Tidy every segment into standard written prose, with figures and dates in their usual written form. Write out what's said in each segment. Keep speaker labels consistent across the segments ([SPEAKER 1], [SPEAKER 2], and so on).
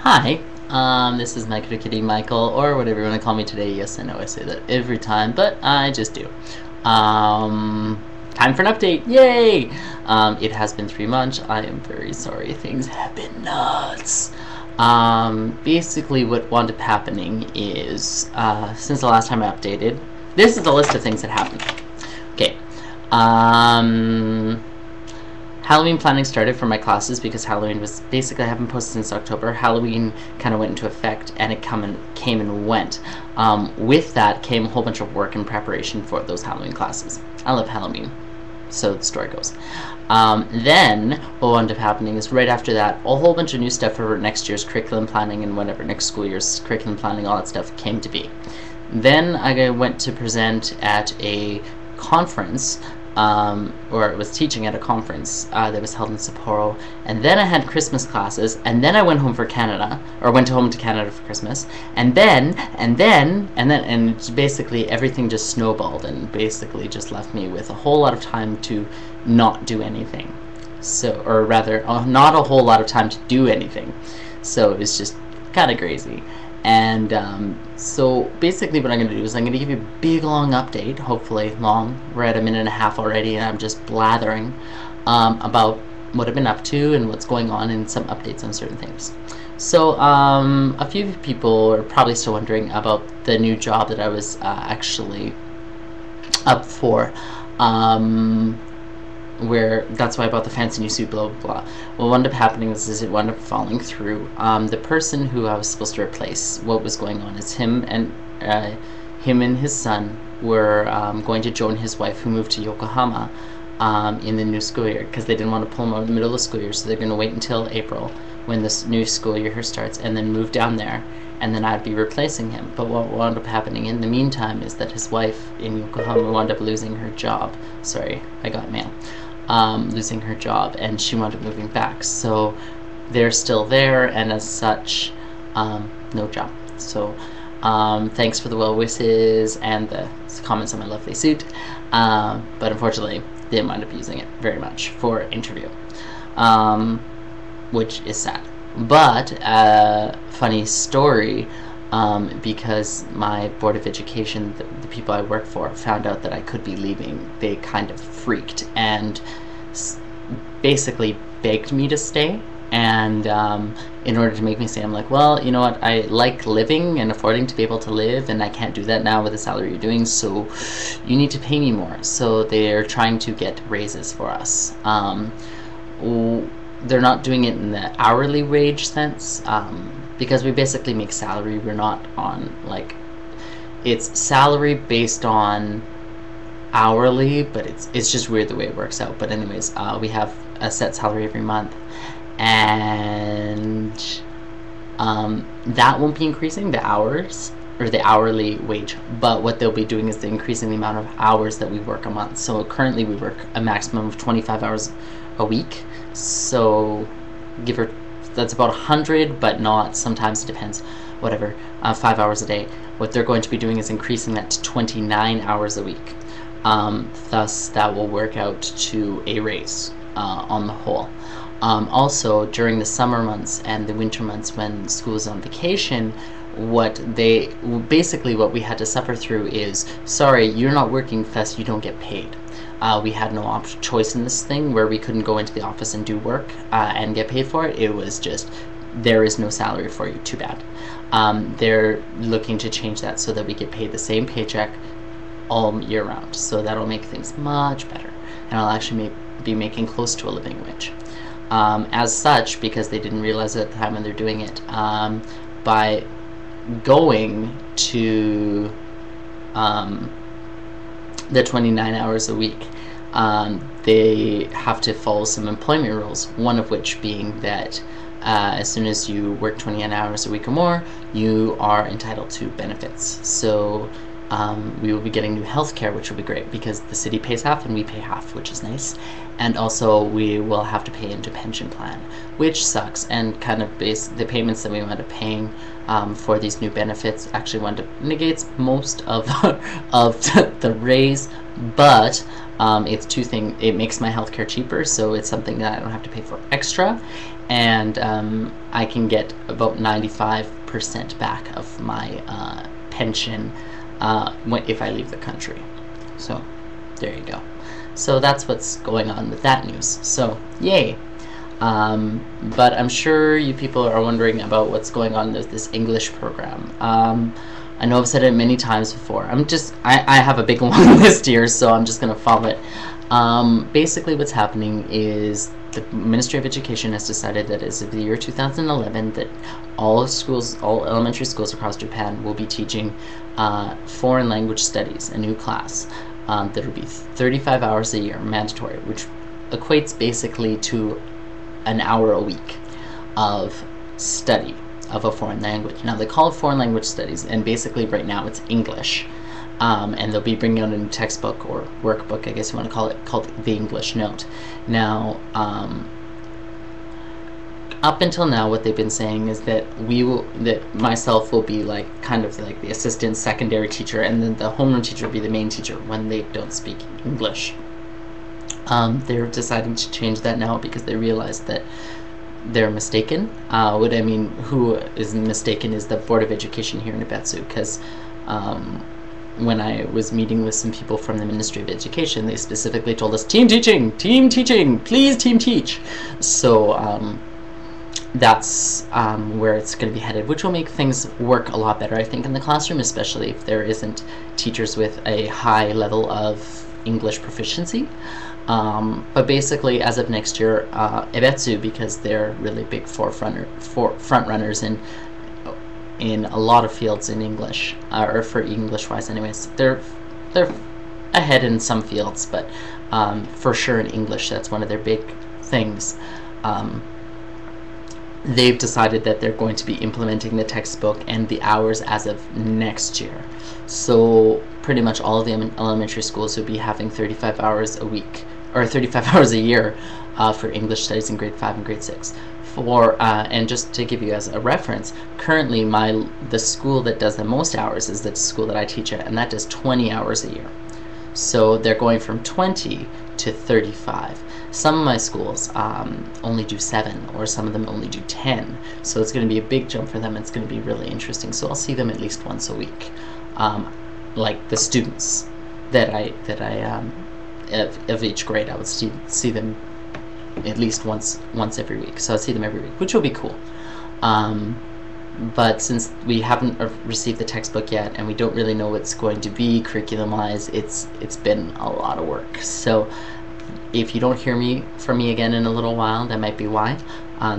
[SPEAKER 1] Hi, this is Maikerukitty Michael, or whatever you want to call me today. Yes, I know I say that every time, but I just do. Time for an update! Yay! It has been 3 months. I am very sorry. Things have been nuts. Basically what wound up happening is, since the last time I updated, this is the list of things that happened. Okay. Halloween planning started for my classes because Halloween was basically, I haven't posted since October. Halloween kind of went into effect and it came and went. With that came a whole bunch of work and preparation for those Halloween classes. I love Halloween, so the story goes. Then what wound up happening is right after that, a whole bunch of new stuff for next year's curriculum planning and whatever, next school year's curriculum planning, all that stuff came to be. Then I went to present at a conference, or it was teaching at a conference that was held in Sapporo, and then I had Christmas classes, and then I went home for Canada, or went home to Canada for Christmas, and basically everything just snowballed and basically just left me with a whole lot of time to not do anything. So, or rather, not a whole lot of time to do anything. So it was just kind of crazy. And so basically what I'm going to do is I'm going to give you a big long update, hopefully long. We're at 1.5 minutes already and I'm just blathering about what I've been up to and what's going on and some updates on certain things. So a few people are probably still wondering about the new job that I was actually up for. Where that's why I bought the fancy new suit, blah blah blah. What wound up happening is it wound up falling through. The person who I was supposed to replace, what was going on is him and his son were going to join his wife who moved to Yokohama in the new school year, because they didn't want to pull him out in the middle of the school year, so they're going to wait until April when this new school year starts and then move down there, and then I'd be replacing him. But what wound up happening in the meantime is that his wife in Yokohama wound up losing her job. Sorry, I got mail. Losing her job, and she wound up moving back, so they're still there, and as such, no job. So thanks for the well wishes and the comments on my lovely suit, but unfortunately didn't wind up using it very much for interview, which is sad. But funny story, because my board of education, the people I work for, found out that I could be leaving. They kind of freaked and basically begged me to stay, and in order to make me stay, I'm like, well, you know what, I like living and affording to be able to live, and I can't do that now with the salary you're doing, so you need to pay me more. So they're trying to get raises for us. They're not doing it in the hourly wage sense, because we basically make salary. We're not on, like, it's salary based on hourly, but it's just weird the way it works out. But anyways, we have a set salary every month, and that won't be increasing the hours or the hourly wage, but what they'll be doing is increasing the amount of hours that we work a month. So currently we work a maximum of 25 hours a week, so that's about 100, but not, sometimes it depends, whatever, 5 hours a day. What they're going to be doing is increasing that to 29 hours a week. Thus, that will work out to a raise on the whole. Also, during the summer months and the winter months when school is on vacation, what we had to suffer through is, sorry, you're not working, thus you don't get paid. We had no choice in this thing where we couldn't go into the office and do work and get paid for it. It was just, there is no salary for you, too bad. They're looking to change that so that we get paid the same paycheck all year round. So that'll make things much better, and I'll actually be making close to a living wage. As such, because they didn't realize at the time when they're doing it, by going to the 29 hours a week, they have to follow some employment rules, one of which being that as soon as you work 29 hours a week or more, you are entitled to benefits. So we will be getting new health care, which will be great because the city pays half and we pay half, which is nice. And also we will have to pay into pension plan, which sucks, and kind of the payments that we wound up paying for these new benefits actually wound up negates most of the raise, but it's two things. It makes my healthcare cheaper, so it's something that I don't have to pay for extra, and I can get about 95% back of my pension if I leave the country. So there you go. So that's what's going on with that news. So yay. But I'm sure you people are wondering about what's going on with this English program. I know I've said it many times before. I have a big long list here, so I'm just going to follow it. Basically what's happening is the Ministry of Education has decided that as of the year 2011 that all elementary schools across Japan will be teaching foreign language studies, a new class. That will be 35 hours a year, mandatory, which equates basically to an hour a week of study of a foreign language. Now they call it foreign language studies, and basically right now it's English. And they'll be bringing out a new textbook or workbook, I guess you want to call it, called the English Note. Now, up until now, what they've been saying is that myself will be like kind of like the assistant secondary teacher, and then the homeroom teacher will be the main teacher when they don't speak English. They're deciding to change that now because they realize that they're mistaken. What I mean, who is mistaken is the Board of Education here in Ibetsu, because when I was meeting with some people from the Ministry of Education, they specifically told us, team teaching, please team teach. So that's where it's going to be headed, which will make things work a lot better, I think, in the classroom, especially if there isn't teachers with a high level of English proficiency. But basically, as of next year, Ibetsu, because they're really big front runners in a lot of fields in English, or for English-wise anyways, they're ahead in some fields, but for sure in English, that's one of their big things. They've decided that they're going to be implementing the textbook and the hours as of next year. So pretty much all of the elementary schools will be having 35 hours a week, or 35 hours a year for English studies in grade 5 and grade 6. And just to give you as a reference, currently the school that does the most hours is the school that I teach at, and that does 20 hours a year. So they're going from 20 to 35. Some of my schools only do 7, or some of them only do 10. So it's going to be a big jump for them. It's going to be really interesting. So I'll see them at least once a week. Like the students that I of each grade, I would see them at least once every week. So I'll see them every week, which will be cool. But since we haven't received the textbook yet, and we don't really know what's going to be curriculum-wise, it's been a lot of work. So if you don't hear from me again in a little while, that might be why.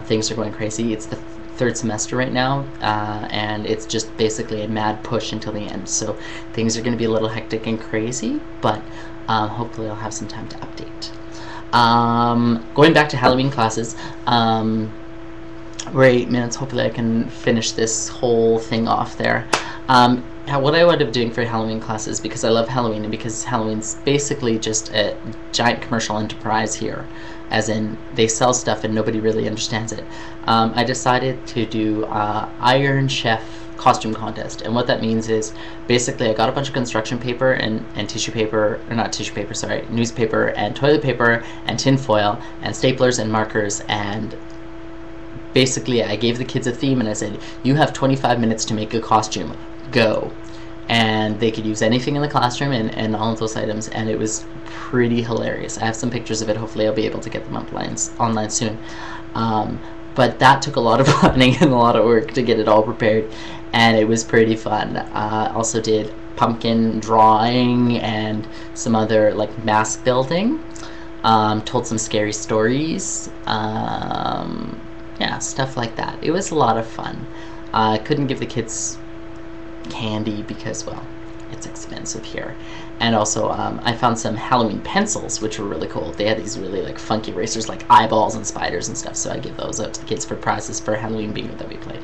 [SPEAKER 1] Things are going crazy. It's the third semester right now, and it's just basically a mad push until the end. So things are going to be a little hectic and crazy, but hopefully I'll have some time to update. Going back to Halloween classes, we're 8 minutes. Hopefully I can finish this whole thing off there. What I wound up doing for Halloween classes, because I love Halloween and because Halloween's basically just a giant commercial enterprise here, as in they sell stuff and nobody really understands it, I decided to do Iron Chef costume contest. And what that means is basically I got a bunch of construction paper and tissue paper, or not tissue paper, sorry, newspaper and toilet paper and tin foil and staplers and markers, and basically I gave the kids a theme and I said, you have 25 minutes to make a costume, go. And they could use anything in the classroom and all of those items, and it was pretty hilarious. I have some pictures of it. Hopefully I'll be able to get them online soon. But that took a lot of planning and a lot of work to get it all prepared, and it was pretty fun. Also did pumpkin drawing and some other like mask building. Told some scary stories. Yeah, stuff like that. It was a lot of fun. I couldn't give the kids candy because, well, it's expensive here. And also, I found some Halloween pencils, which were really cool. They had these really like funky erasers, like eyeballs and spiders and stuff. So I give those out to the kids for prizes for Halloween bingo that we played.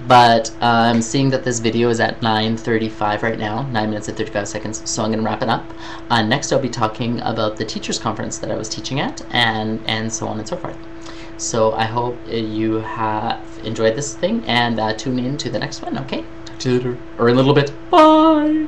[SPEAKER 1] But I'm seeing that this video is at 9:35 right now, 9 minutes and 35 seconds, so I'm going to wrap it up. Next I'll be talking about the teachers conference that I was teaching at, and so on and so forth. So I hope you have enjoyed this thing, and tune in to the next one, okay? Talk to you later, or in a little bit. Bye!